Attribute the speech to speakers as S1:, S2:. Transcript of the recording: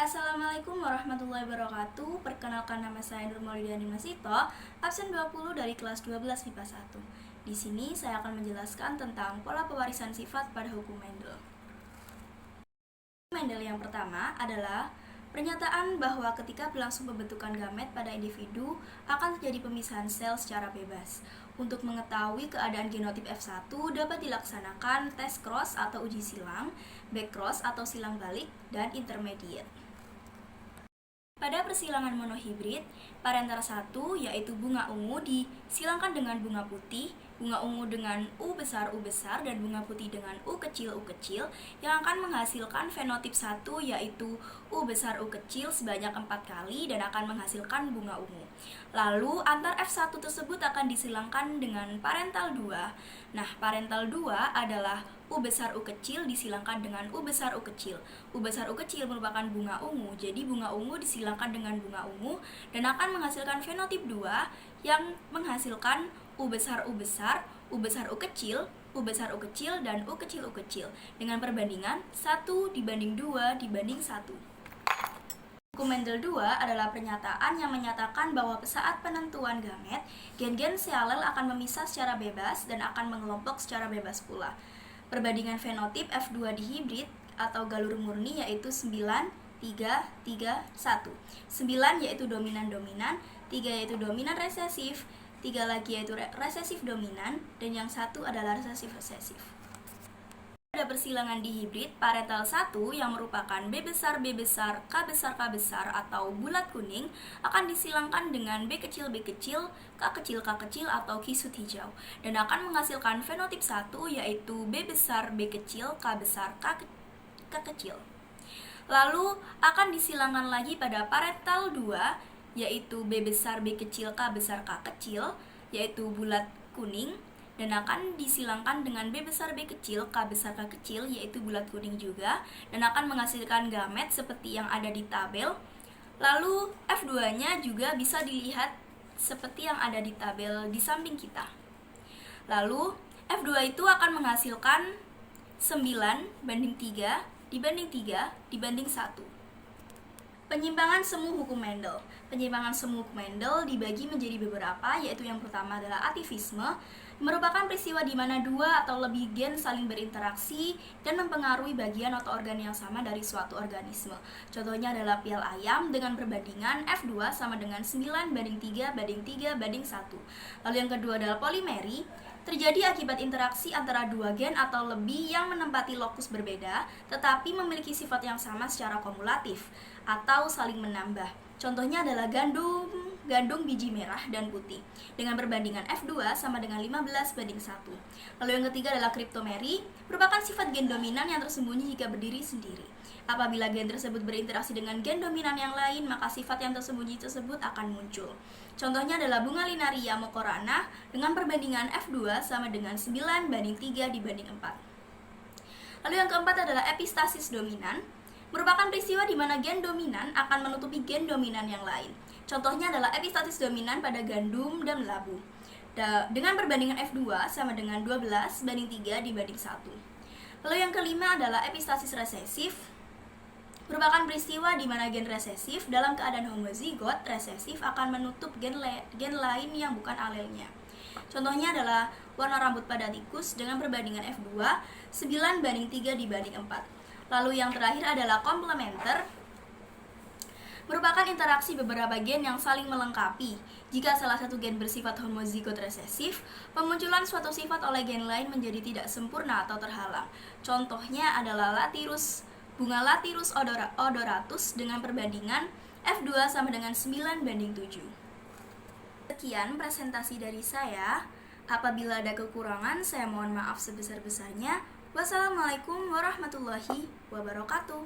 S1: Assalamualaikum warahmatullahi wabarakatuh. Perkenalkan, nama saya Nur Maulidiani Masito, absen 20 dari kelas 12 MIPA 1. Di sini saya akan menjelaskan tentang pola pewarisan sifat pada hukum Mendel. Mendel yang pertama adalah pernyataan bahwa ketika berlangsung pembentukan gamet pada individu akan terjadi pemisahan sel secara bebas. Untuk mengetahui keadaan genotip F1 dapat dilaksanakan tes cross atau uji silang, back cross atau silang balik, dan intermediate. Pada persilangan monohibrid, parental 1 yaitu bunga ungu disilangkan dengan bunga putih, bunga ungu dengan U besar dan bunga putih dengan U kecil yang akan menghasilkan fenotip 1 yaitu U besar U kecil sebanyak 4 kali dan akan menghasilkan bunga ungu. Lalu antar F1 tersebut akan disilangkan dengan parental 2. Nah, parental 2 adalah U besar U kecil disilangkan dengan U besar U kecil. U besar U kecil merupakan bunga ungu, jadi bunga ungu disilangkan dengan bunga ungu dan akan menghasilkan fenotip 2 yang menghasilkan U besar U besar, U besar U kecil, U besar U kecil, dan U kecil U kecil dengan perbandingan 1:2:1. Hukum Mendel 2 adalah pernyataan yang menyatakan bahwa saat penentuan gamet, gen-gen sealel akan memisah secara bebas dan akan mengelompok secara bebas pula. Perbandingan fenotip F2 dihibrid atau galur murni yaitu 9:3:1. 9 yaitu dominan-dominan, 3 yaitu dominan resesif, 3 lagi yaitu resesif dominan, dan yang 1 adalah resesif-resesif. Pada persilangan dihibrid, parental 1 yang merupakan B besar K besar atau bulat kuning akan disilangkan dengan B kecil K kecil atau kisut hijau dan akan menghasilkan fenotip 1 yaitu B besar B kecil K besar K kecil. Lalu akan disilangkan lagi pada parental 2 yaitu B besar B kecil K besar K kecil yaitu bulat kuning dan akan disilangkan dengan B besar B kecil K besar K kecil yaitu bulat kuning juga dan akan menghasilkan gamet seperti yang ada di tabel. Lalu F2-nya juga bisa dilihat seperti yang ada di tabel di samping kita. Lalu F2 itu akan menghasilkan 9:3:1. Penyimpangan semu hukum Mendel. Penyimpangan semu hukum Mendel dibagi menjadi beberapa, yaitu yang pertama adalah ativisme, merupakan peristiwa di mana dua atau lebih gen saling berinteraksi dan mempengaruhi bagian atau organ yang sama dari suatu organisme. Contohnya adalah pil ayam dengan perbandingan F2 sama dengan 9:3:3:1. Lalu yang kedua adalah polimeri, terjadi akibat interaksi antara dua gen atau lebih yang menempati lokus berbeda tetapi memiliki sifat yang sama secara kumulatif atau saling menambah. Contohnya adalah gandum biji merah dan putih dengan perbandingan F2 sama dengan 15:1. Lalu yang ketiga adalah kriptomeri, merupakan sifat gen dominan yang tersembunyi jika berdiri sendiri. Apabila gen tersebut berinteraksi dengan gen dominan yang lain, maka sifat yang tersembunyi tersebut akan muncul. Contohnya adalah bunga linaria mokorana dengan perbandingan F2 sama dengan 9:3:4. Lalu yang keempat adalah epistasis dominan, merupakan peristiwa di mana gen dominan akan menutupi gen dominan yang lain. Contohnya adalah epistasis dominan pada gandum dan labu dengan perbandingan F2 sama dengan 12:3:1. Lalu yang kelima adalah epistasis resesif, merupakan peristiwa di mana gen resesif dalam keadaan homozigot resesif akan menutup gen lain yang bukan alelnya. Contohnya adalah warna rambut pada tikus dengan perbandingan F2 9:3:4. Lalu yang terakhir adalah komplementer, merupakan interaksi beberapa gen yang saling melengkapi. Jika salah satu gen bersifat homozigot resesif, pemunculan suatu sifat oleh gen lain menjadi tidak sempurna atau terhalang. Contohnya adalah bunga Latirus odoratus dengan perbandingan F2 sama dengan 9:7. Sekian presentasi dari saya. Apabila ada kekurangan, saya mohon maaf sebesar-besarnya. Wassalamualaikum warahmatullahi wabarakatuh.